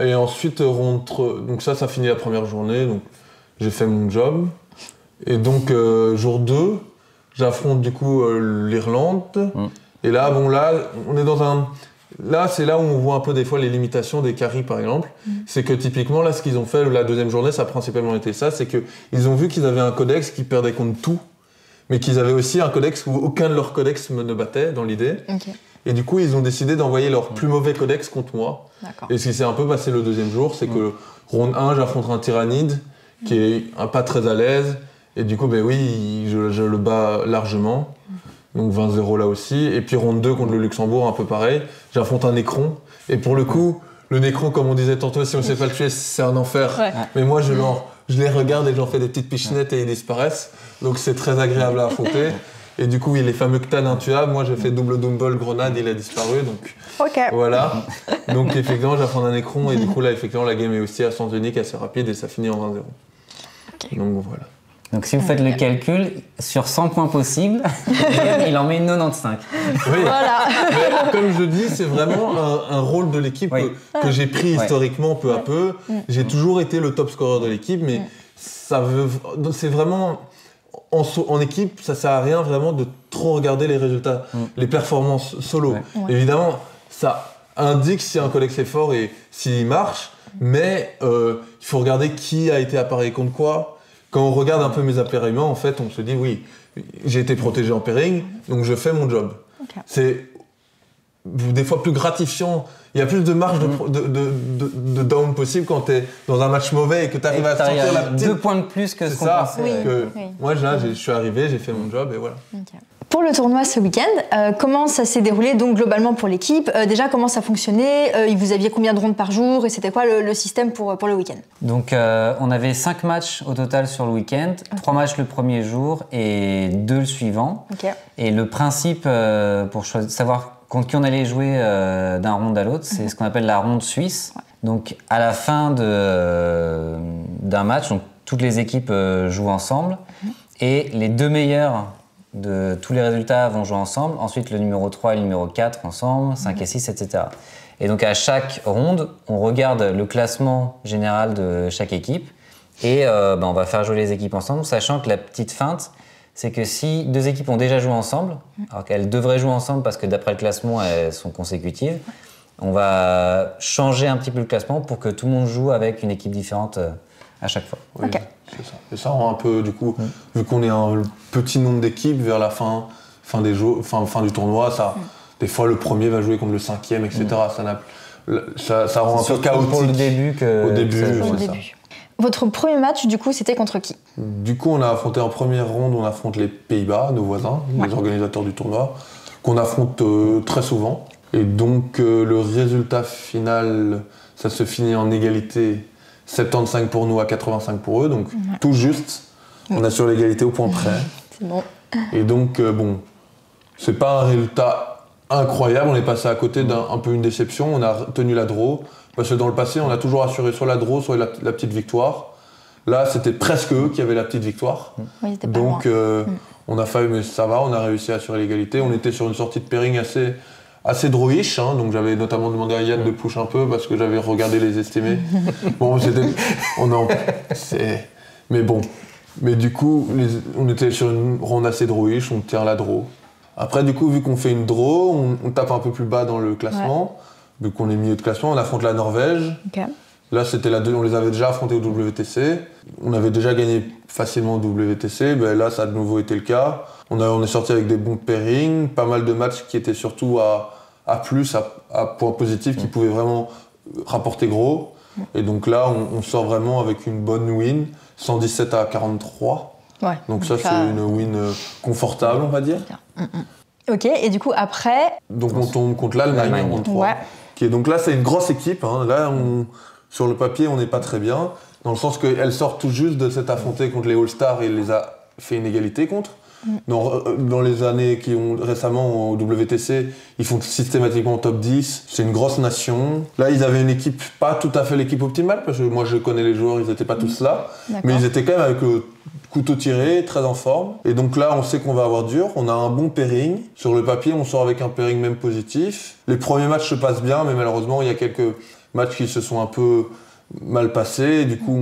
Et ensuite, donc ça finit la première journée. Donc, j'ai fait mon job. Et donc, jour 2, j'affronte du coup l'Irlande. Et là, on est dans un... Là, c'est là où on voit un peu des fois les limitations des carries, par exemple. C'est que typiquement, là, ce qu'ils ont fait la deuxième journée, ça a principalement été ça, c'est qu'ils ont vu qu'ils avaient un codex qui perdait contre tout, mais qu'ils avaient aussi un codex où aucun de leurs codex ne battait, dans l'idée. Et du coup, ils ont décidé d'envoyer leur plus mauvais codex contre moi. Et ce qui s'est un peu passé le deuxième jour, c'est que ronde 1, j'affronte un tyrannide qui est pas très à l'aise. Et du coup, je le bats largement. Donc 20-0 là aussi. Et puis ronde 2 contre le Luxembourg, un peu pareil. J'affronte un Nécron. Et pour le coup, le Nécron, comme on disait tantôt, si on ne sait pas le tuer, c'est un enfer. Mais moi, je les regarde et j'en fais des petites pichenettes et ils disparaissent. Donc c'est très agréable à affronter. Et du coup, les fameux Ctan intuables, moi j'ai fait double Dumble, grenade, il a disparu. Donc voilà. Donc effectivement, j'affronte un Nécron. Et du coup, là, effectivement, la game est aussi à sens unique, assez rapide et ça finit en 20-0. Donc voilà. Donc si vous faites le calcul, sur 100 points possibles, il en met une 95. Oui. Voilà. Mais comme je dis, c'est vraiment un rôle de l'équipe que j'ai pris historiquement peu à peu. J'ai toujours été le top scorer de l'équipe, mais c'est vraiment... En équipe, ça sert à rien vraiment de trop regarder les résultats, les performances solo. Évidemment, ça indique si un codex est fort et s'il marche, mais il faut regarder qui a été appareillé contre quoi. Quand on regarde un peu mes appareillements, en fait, on se dit oui, j'ai été protégé en pairing, donc je fais mon job. C'est des fois plus gratifiant. Il y a plus de marge de down possible quand tu es dans un match mauvais et que tu arrives à sortir la petite... 2 points de plus que ce qu'on pensait. Moi, là, je suis arrivé, j'ai fait mon job et voilà. Pour le tournoi ce week-end, comment ça s'est déroulé donc globalement pour l'équipe? Déjà, comment ça fonctionnait? Vous aviez combien de rondes par jour? Et c'était quoi le système pour le week-end? Donc, on avait 5 matchs au total sur le week-end, 3 matchs le premier jour et 2 le suivant. Et le principe pour savoir contre qui on allait jouer d'un round à l'autre, c'est ce qu'on appelle la ronde suisse. Donc, à la fin d'un match, donc, toutes les équipes jouent ensemble et les 2 meilleurs de tous les résultats vont jouer ensemble. Ensuite, le numéro 3 et le numéro 4 ensemble, 5 et 6, etc. Et donc, à chaque ronde, on regarde le classement général de chaque équipe et on va faire jouer les équipes ensemble, sachant que la petite feinte, c'est que si 2 équipes ont déjà joué ensemble, alors qu'elles devraient jouer ensemble parce que d'après le classement, elles sont consécutives, on va changer un petit peu le classement pour que tout le monde joue avec une équipe différente à chaque fois. Oui, c'est ça. Et ça rend un peu, du coup, vu qu'on est un petit nombre d'équipes vers la fin du tournoi, des fois le premier va jouer contre le 5e, etc. Ça rend un peu chaotique. Pour le début au début, c'est ça. Votre premier match, du coup, c'était contre qui? Du coup, on a affronté en première ronde, on affronte les Pays-Bas, nos voisins, les organisateurs du tournoi, qu'on affronte très souvent. Et donc, le résultat final, ça se finit en égalité 75 pour nous à 85 pour eux, donc tout juste. On assure l'égalité au point près. C'est bon. Et donc, c'est pas un résultat incroyable, on est passé à côté d'un peu une déception, on a tenu la draw. Parce que dans le passé, on a toujours assuré soit la draw, soit la petite victoire. Là, c'était presque eux qui avaient la petite victoire. Donc, on a failli, mais ça va, on a réussi à assurer l'égalité. On était sur une sortie de pairing assez drawish, donc j'avais notamment demandé à Yann de push un peu parce que j'avais regardé les estimés. Bon, mais bon. Mais du coup, on était sur une ronde assez drawish, on tient la draw. Après, du coup, vu qu'on fait une draw, on tape un peu plus bas dans le classement. Vu qu'on est milieu de classement, on affronte la Norvège. Là, c'était on les avait déjà affrontés au WTC. On avait déjà gagné facilement au WTC. Là, ça a de nouveau été le cas. On est sorti avec des bons pairings, pas mal de matchs qui étaient surtout à plus, à points positifs, qui pouvaient vraiment rapporter gros. Et donc là, on sort vraiment avec une bonne win, 117 à 43. Donc ça, c'est une win confortable, on va dire. Ok, et du coup, après... Donc on tombe contre l'Allemagne en round 3. Ouais. Qui est, donc là, c'est une grosse équipe. Hein. Là, sur le papier, on n'est pas très bien. Dans le sens qu'elle sort tout juste de s'être affrontée contre les All-Stars et les a fait une égalité contre. Dans les années qui ont récemment au WTC, ils font systématiquement top 10. C'est une grosse nation. Là, ils avaient une équipe, pas tout à fait l'équipe optimale, parce que moi je connais les joueurs, ils n'étaient pas tous là. Mais ils étaient quand même avec le couteau tiré, très en forme. Et donc là, on sait qu'on va avoir dur. On a un bon pairing. Sur le papier, on sort avec un pairing même positif. Les premiers matchs se passent bien, mais malheureusement, il y a quelques matchs qui se sont un peu mal passés. Et du coup,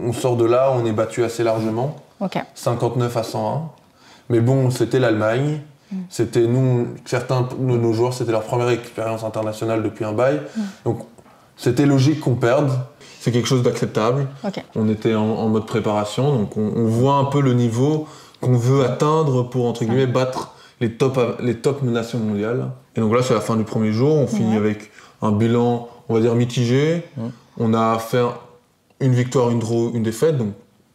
on sort de là, on est battu assez largement. 59-101. Mais bon, c'était l'Allemagne. C'était certains de nos joueurs, c'était leur première expérience internationale depuis un bail. Donc, c'était logique qu'on perde. C'est quelque chose d'acceptable. On était en mode préparation, donc on voit un peu le niveau qu'on veut atteindre pour, entre guillemets, battre les top nations mondiales. Et donc là, c'est la fin du premier jour. On finit avec un bilan, on va dire, mitigé. On a fait une victoire, une draw, une défaite, donc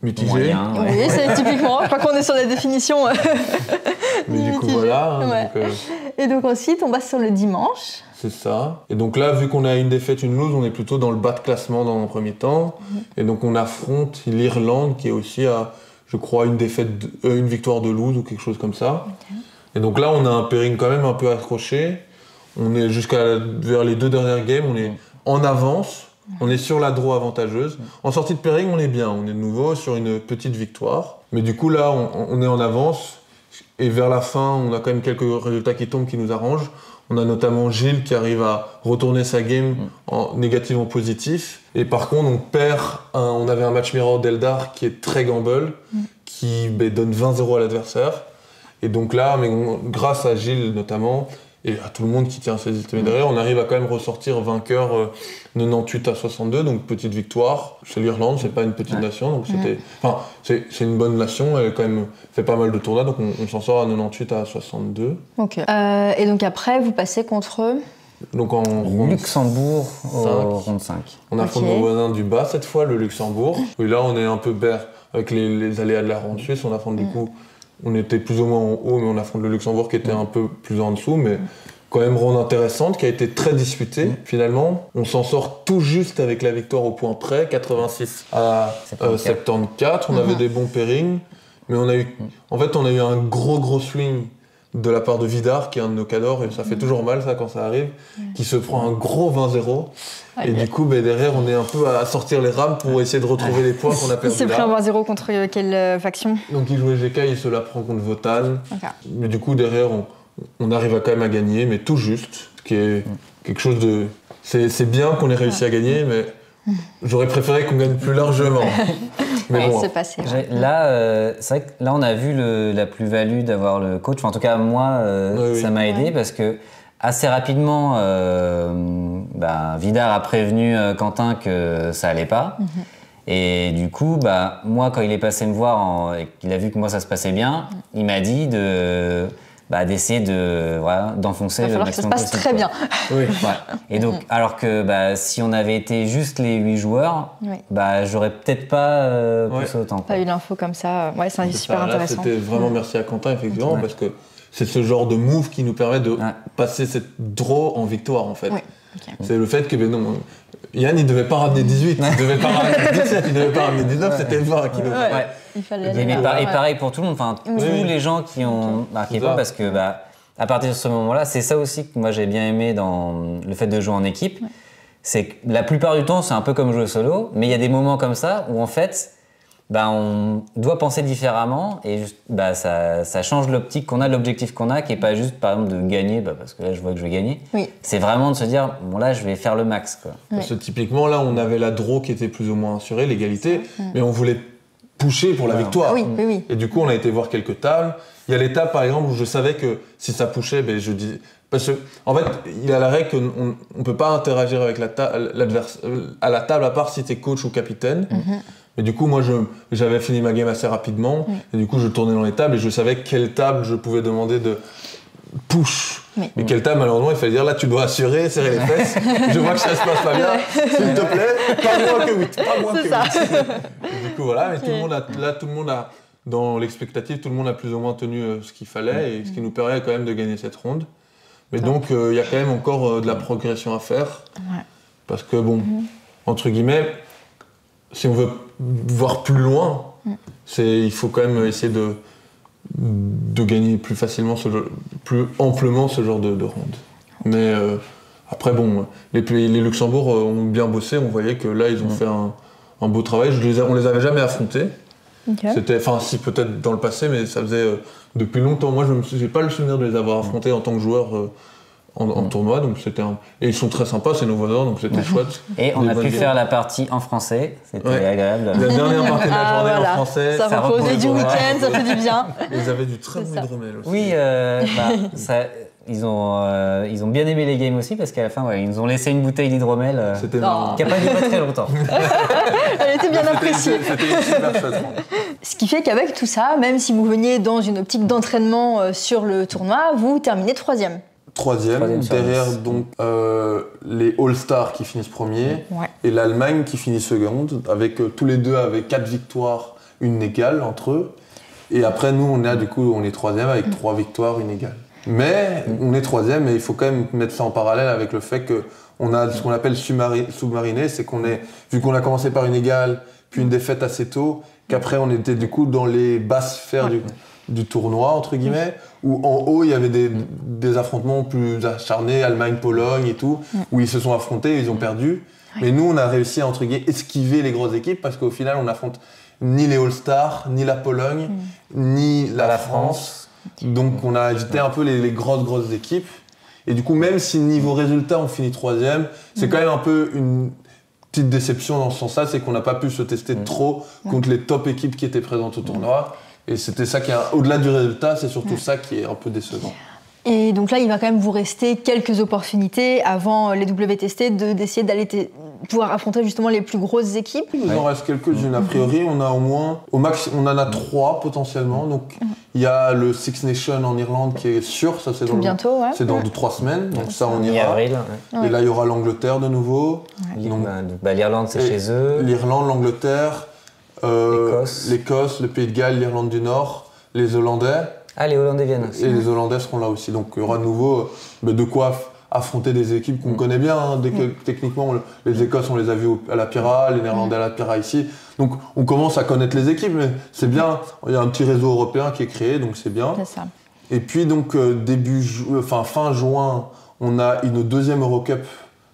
mitigé. Moyen, ouais. Oui, c'est typiquement. Je crois qu'on est sur la définition. Mais du coup, voilà. Ouais. Donc, et donc ensuite, on passe sur le dimanche. C'est ça. Et donc là, vu qu'on a une défaite, une lose, on est plutôt dans le bas de classement dans un premier temps. Et donc on affronte l'Irlande qui est aussi à, je crois, une victoire de lose ou quelque chose comme ça. Et donc là, on a un pairing quand même un peu accroché. On est vers les 2 dernières games, on est en avance. On est sur la draw avantageuse. En sortie de pairing, on est bien. On est de nouveau sur une petite victoire. Mais du coup, là, on est en avance. Et vers la fin, on a quand même quelques résultats qui tombent qui nous arrangent. On a notamment Gilles qui arrive à retourner sa game en négatif en positif. Et par contre, on avait un match mirror d'Eldar qui est très gamble, qui donne 20-0 à l'adversaire. Et donc là, grâce à Gilles notamment, et à tout le monde qui tient ses estimés derrière, on arrive à quand même ressortir vainqueur 98-62, donc petite victoire. Chez l'Irlande, c'est pas une petite nation, donc c'est une bonne nation, elle a quand même fait pas mal de tournois, donc on s'en sort à 98-62. Et donc après, vous passez contre eux? Donc en Luxembourg au round 5. On affronte nos voisins du bas cette fois, le Luxembourg. Et là, on est un peu avec les aléas de la ronde suisse, on affronte du coup. On était plus ou moins en haut, mais on affronte le Luxembourg qui était un peu plus en dessous, mais quand même ronde intéressante, qui a été très disputée finalement. On s'en sort tout juste avec la victoire au point près, 86 à 74. On avait des bons pairings, mais on a eu un gros swing de la part de Vidar, qui est un de nos cadors, et ça fait toujours mal ça quand ça arrive, qui se prend un gros 20-0. Et du coup, derrière, on est un peu à sortir les rames pour essayer de retrouver les points qu'on a perdus. Il s'est pris un 20-0 contre quelle faction? Donc il jouait GK, il se la prend contre Votal. Mais du coup, derrière, on arrive quand même à gagner, mais tout juste, ce qui est quelque chose de... C'est bien qu'on ait réussi à gagner, mais j'aurais préféré qu'on gagne plus largement. Mais bon, c'est passé. Là, c'est vrai que là, on a vu la plus-value d'avoir le coach. Enfin, en tout cas, moi, ça m'a aidé parce que assez rapidement, Vidar a prévenu Quentin que ça allait pas. Et du coup, moi, quand il est passé me voir et qu'il a vu que moi, ça se passait bien, il m'a dit d'essayer d'enfoncer le maximum possible. Il va falloir que ça se passe très bien. Oui. Et donc, alors que si on avait été juste les 8 joueurs, j'aurais peut-être pas poussé autant. Pas eu l'info comme ça. Ouais, c'est super intéressant. C'était vraiment merci à Quentin, effectivement, parce que c'est ce genre de move qui nous permet de passer cette draw en victoire, en fait. C'est le fait que, Yann, il devait pas ramener 18, il devait pas ramener 17, il devait pas ramener 19, c'était 20 qui devait. Il fallait et pareil pour tout le monde, tous les gens qui ont marqué pas, parce que à partir de ce moment-là, c'est ça aussi que moi j'ai bien aimé dans le fait de jouer en équipe, c'est que la plupart du temps c'est un peu comme jouer solo, mais il y a des moments comme ça où en fait on doit penser différemment et ça change l'optique qu'on a, l'objectif qu'on a, qui est pas juste par exemple de gagner, parce que là je vois que je vais gagner. C'est vraiment de se dire là je vais faire le max, quoi. Parce que typiquement là on avait la draw qui était plus ou moins assurée, l'égalité, mais on voulait pousser pour la victoire. Et du coup on a été voir quelques tables. Il y a les tables par exemple où je savais que si ça pushait, je dis... Parce que, en fait, il y a la règle qu'on ne peut pas interagir avec l'adversaire à la table à part si tu es coach ou capitaine. Mais du coup, moi, j'avais fini ma game assez rapidement. Et du coup, je tournais dans les tables et je savais quelle table je pouvais demander de push. Mais quelle table, malheureusement, il fallait dire là, tu dois assurer, serrer les fesses. Je vois que ça se passe pas bien. S'il te plaît, pas moins que 8. Pas moins que 8. Et du coup, voilà. Mais tout le monde a dans l'expectative, tout le monde a plus ou moins tenu ce qu'il fallait et ce qui nous permet quand même de gagner cette ronde. Mais donc, il y a quand même encore de la progression à faire. Ouais. Parce que, bon, entre guillemets, si on veut voir plus loin, il faut quand même essayer de gagner plus facilement, plus amplement ce genre de ronde. Mais après, bon, les Luxembourg ont bien bossé. On voyait que là, ils ont fait un beau travail. On les avait jamais affrontés. Okay. Enfin, si peut-être dans le passé, mais ça faisait depuis longtemps. Moi, j'ai pas le souvenir de les avoir affrontés en tant que joueur en tournoi, donc et ils sont très sympas, c'est nos voisins, donc c'était chouette. Et on a pu faire la partie en français, c'était agréable. La dernière partie de la journée en français. Ça reposait du week-end, ça fait du bien. Ils avaient du très bon hydromel aussi. Oui, ils ont bien aimé les games aussi, parce qu'à la fin, ils nous ont laissé une bouteille d'hydromel qui n'a pas duré très longtemps. Elle était bien appréciée. C'était une super chouette. Ce qui fait qu'avec tout ça, même si vous veniez dans une optique d'entraînement sur le tournoi, vous terminez 3e. Troisième derrière donc les All-Stars qui finissent premier et l'Allemagne qui finit seconde, avec tous les deux avec 4 victoires, une égale entre eux. Et après nous on est troisième avec 3 victoires, une égale. Mais on est troisième et il faut quand même mettre ça en parallèle avec le fait qu'on a ce qu'on appelle sous-mariné, c'est vu qu'on a commencé par une égale puis une défaite assez tôt, qu'après on était du coup dans les basses sphères du tournoi, entre guillemets, où en haut, il y avait des affrontements plus acharnés, Allemagne, Pologne et tout, où ils se sont affrontés, ils ont perdu. Mais nous, on a réussi à, entre guillemets, esquiver les grosses équipes, parce qu'au final, on n'affronte ni les All-Stars, ni la Pologne, ni la France. Donc, on a évité un peu les grosses équipes. Et du coup, même si niveau résultat, on finit 3e, c'est quand même un peu une petite déception dans ce sens-là, c'est qu'on n'a pas pu se tester trop contre les top équipes qui étaient présentes au tournoi. Et c'était ça qui est, au-delà du résultat, c'est surtout ça qui est un peu décevant. Et donc là, il va quand même vous rester quelques opportunités avant les WTC d'essayer d'aller pouvoir affronter justement les plus grosses équipes. Il nous en reste quelques-unes. A priori, on a au moins, au max, on en a 3 potentiellement. Donc il y a le Six Nations en Irlande qui est sûr, ça c'est bientôt, c'est dans 2-3 semaines. Donc ça on ira. Avril, Et là il y aura l'Angleterre de nouveau. Donc, l'Irlande c'est chez eux. L'Irlande, l'Angleterre. L'Écosse, le Pays de Galles, l'Irlande du Nord, les Hollandais. Ah, les Hollandais viennent aussi. Et les Hollandais seront là aussi. Donc il y aura de nouveau de quoi affronter des équipes qu'on connaît bien. Hein. Techniquement, les Écosses, on les a vus à la Pira, les Néerlandais à la Pira ici. Donc on commence à connaître les équipes, mais c'est bien. Il y a un petit réseau européen qui est créé, donc c'est bien. C'est ça. Et puis donc fin juin, on a une deuxième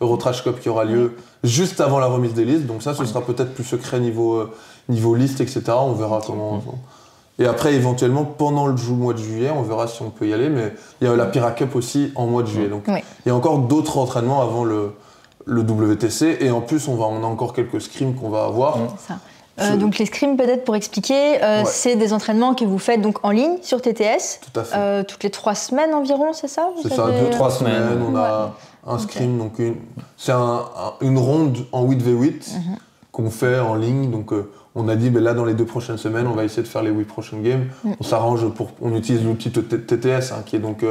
Eurotrash Cup qui aura lieu juste avant la remise des listes. Donc ça, ce sera peut-être plus secret niveau liste, etc. On verra comment. Et après, éventuellement, pendant le mois de juillet, on verra si on peut y aller. Mais il y a la Pira Cup aussi en mois de juillet. Donc il y a encore d'autres entraînements avant le WTC. Et en plus, on a encore quelques scrims qu'on va avoir. C'est ça. Donc les scrims, peut-être pour expliquer, c'est des entraînements que vous faites donc en ligne sur TTS. Tout à fait. Toutes les 3 semaines environ, c'est ça? C'est ça, 2-3 semaines. On a un scrim, donc c'est une ronde en 8v8 qu'on fait en ligne. Donc on a dit, là dans les 2 prochaines semaines, on va essayer de faire les 8 prochaines games. On s'arrange on utilise l'outil TTS qui est donc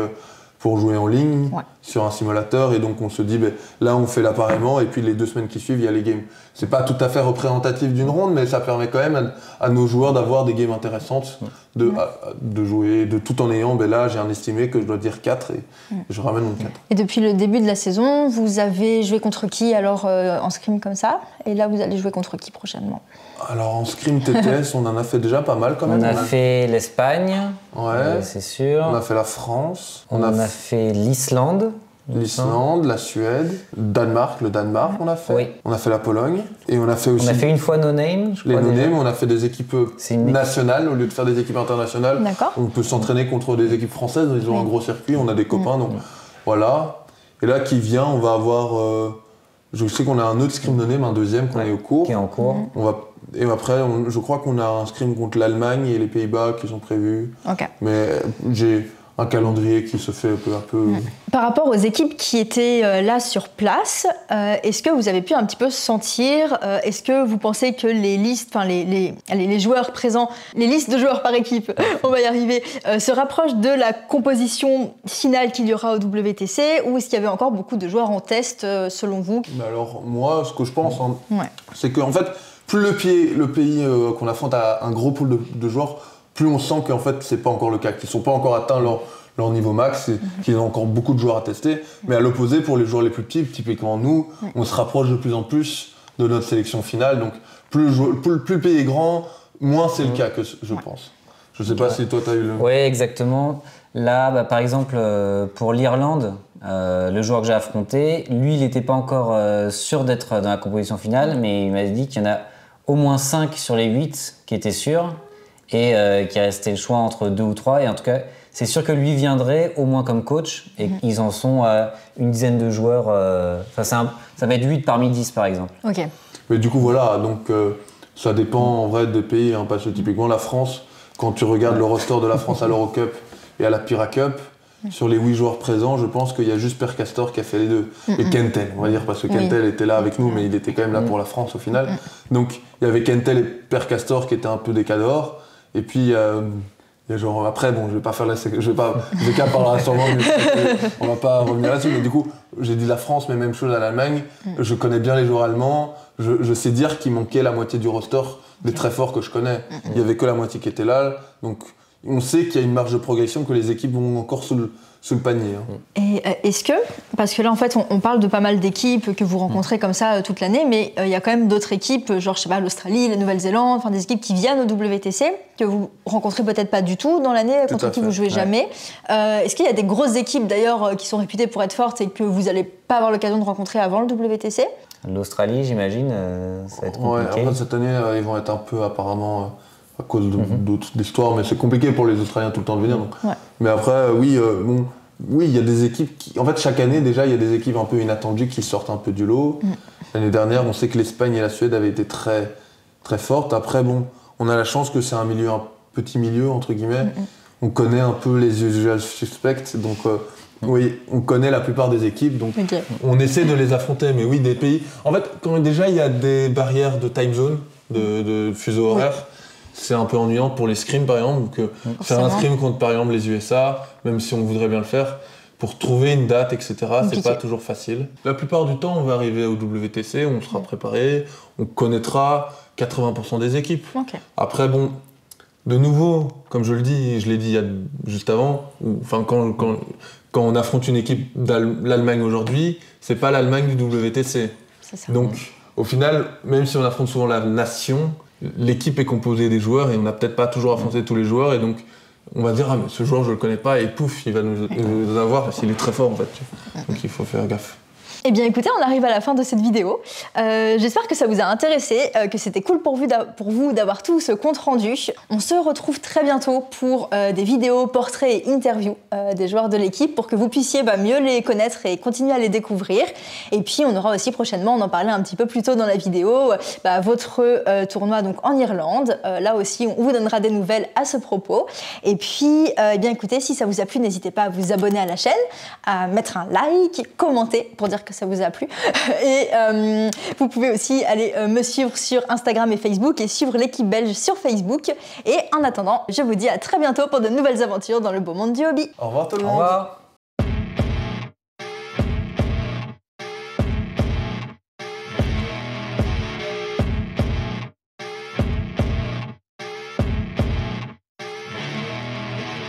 pour jouer en ligne sur un simulateur. Et donc on se dit, là on fait l'appareillement et puis les 2 semaines qui suivent, il y a les games. C'est pas tout à fait représentatif d'une ronde, mais ça permet quand même à nos joueurs d'avoir des games intéressantes, de jouer, tout en ayant, là j'ai un estimé que je dois dire 4 et je ramène mon 4. Et depuis le début de la saison, vous avez joué contre qui alors en scrim comme ça? Et là vous allez jouer contre qui prochainement? Alors en scrim TTS, on en a fait déjà pas mal quand même. On a fait l'Espagne, c'est sûr. On a fait la France. On a fait l'Islande. La Suède, le Danemark, on a fait. Oui. On a fait la Pologne. Et on a fait aussi. On a fait une fois No Name, je crois. Les No Name, on a fait des équipes nationales au lieu de faire des équipes internationales. D'accord. On peut s'entraîner contre des équipes françaises, ils ont un gros circuit, on a des copains, donc voilà. Et là, qui vient, on va avoir. Je sais qu'on a un autre scrim No Name, un deuxième qu'on est au cours. Qui est en cours. Et après, je crois qu'on a un scrim contre l'Allemagne et les Pays-Bas qui sont prévus. Ok. Mais j'ai un calendrier qui se fait peu à peu. Par rapport aux équipes qui étaient là sur place, est-ce que vous avez pu un petit peu sentir, est-ce que vous pensez que les listes, enfin les joueurs présents, les listes de joueurs par équipe, on va y arriver, se rapprochent de la composition finale qu'il y aura au WTC, ou est-ce qu'il y avait encore beaucoup de joueurs en test selon vous? Alors moi, ce que je pense, c'est qu'en fait, plus le pays qu'on affronte a un gros pool de joueurs, plus on sent qu'en fait c'est pas encore le cas, qu'ils sont pas encore atteints leur niveau max, qu'ils ont encore beaucoup de joueurs à tester. Mais à l'opposé, pour les joueurs les plus petits, typiquement nous, on se rapproche de plus en plus de notre sélection finale. Donc plus le pays est grand, moins c'est le cas, que je pense. Je sais pas si toi tu as eu le... Oui, exactement. Là, par exemple, pour l'Irlande, le joueur que j'ai affronté, lui, il n'était pas encore sûr d'être dans la composition finale, mais il m'a dit qu'il y en a au moins 5 sur les 8 qui étaient sûrs et qu'il restait le choix entre 2 ou 3. Et en tout cas, c'est sûr que lui viendrait au moins comme coach et ils en sont à une dizaine de joueurs. Ça va être 8 parmi 10 par exemple. Ok. Mais du coup, voilà, donc ça dépend en vrai des pays, hein, parce que typiquement la France, quand tu regardes le roster de la France à l'Eurocup et à la Pira Cup, sur les 8 joueurs présents, je pense qu'il y a juste Per Castor qui a fait les deux. Et Kentel, on va dire, parce que Kentel était là avec nous, mais il était quand même là pour la France au final. Donc il y avait Kentel et Per Castor qui étaient un peu des cadors. Et puis, il y a genre, après, bon, je vais pas faire Zeka parlera sûrement, on va pas revenir là-dessus. Mais du coup, j'ai dit la France, mais même chose à l'Allemagne. Je connais bien les joueurs allemands. Je sais dire qu'il manquait la moitié du roster des très forts que je connais. Il y avait que la moitié qui était là. Donc, on sait qu'il y a une marge de progression, que les équipes vont encore sous le panier. Et est-ce que, parce que là en fait on parle de pas mal d'équipes que vous rencontrez comme ça toute l'année, mais il y a quand même d'autres équipes, genre je sais pas, l'Australie, la Nouvelle-Zélande, enfin des équipes qui viennent au WTC, que vous rencontrez peut-être pas du tout dans l'année, contre qui vous jouez jamais. Est-ce qu'il y a des grosses équipes d'ailleurs qui sont réputées pour être fortes et que vous n'allez pas avoir l'occasion de rencontrer avant le WTC? L'Australie, j'imagine, ça va être compliqué. Après cette année, ils vont être un peu apparemment... à cause d'autres histoires, mais c'est compliqué pour les Australiens tout le temps de venir. Donc. Mais après, oui, il y a des équipes qui... En fait, chaque année, déjà, il y a des équipes un peu inattendues qui sortent un peu du lot. L'année dernière, on sait que l'Espagne et la Suède avaient été très, très fortes. Après, bon, on a la chance que c'est un petit milieu, entre guillemets. On connaît un peu les usual suspects, donc... oui, on connaît la plupart des équipes, donc on essaie de les affronter. Mais oui, des pays... En fait, quand déjà, il y a des barrières de time zone, de fuseau horaire, c'est un peu ennuyant pour les scrims par exemple. Donc, faire un scrim contre par exemple les USA, même si on voudrait bien le faire, pour trouver une date, etc., c'est pas toujours facile. La plupart du temps, on va arriver au WTC, on sera préparé, on connaîtra 80% des équipes. Après, bon, de nouveau, comme je l'ai dit juste avant, quand on affronte une équipe d'Allemagne aujourd'hui, c'est pas l'Allemagne du WTC. Donc, au final, même si on affronte souvent la nation, l'équipe est composée des joueurs et on n'a peut-être pas toujours affronté tous les joueurs et donc on va dire mais ce joueur je le connais pas et pouf il va nous avoir parce qu'il est très fort en fait. Donc il faut faire gaffe. Eh bien écoutez, on arrive à la fin de cette vidéo. J'espère que ça vous a intéressé, que c'était cool pour vous d'avoir tout ce compte rendu. On se retrouve très bientôt pour des vidéos, portraits et interviews des joueurs de l'équipe pour que vous puissiez mieux les connaître et continuer à les découvrir. Et puis on aura aussi prochainement, on en parlait un petit peu plus tôt dans la vidéo, votre tournoi donc en Irlande. Là aussi, on vous donnera des nouvelles à ce propos. Et puis, eh bien écoutez, si ça vous a plu, n'hésitez pas à vous abonner à la chaîne, à mettre un like, commenter pour dire que ça vous a plu. Et vous pouvez aussi aller me suivre sur Instagram et Facebook et suivre l'équipe belge sur Facebook. Et en attendant, je vous dis à très bientôt pour de nouvelles aventures dans le beau monde du hobby. Au revoir tout le monde. Au revoir.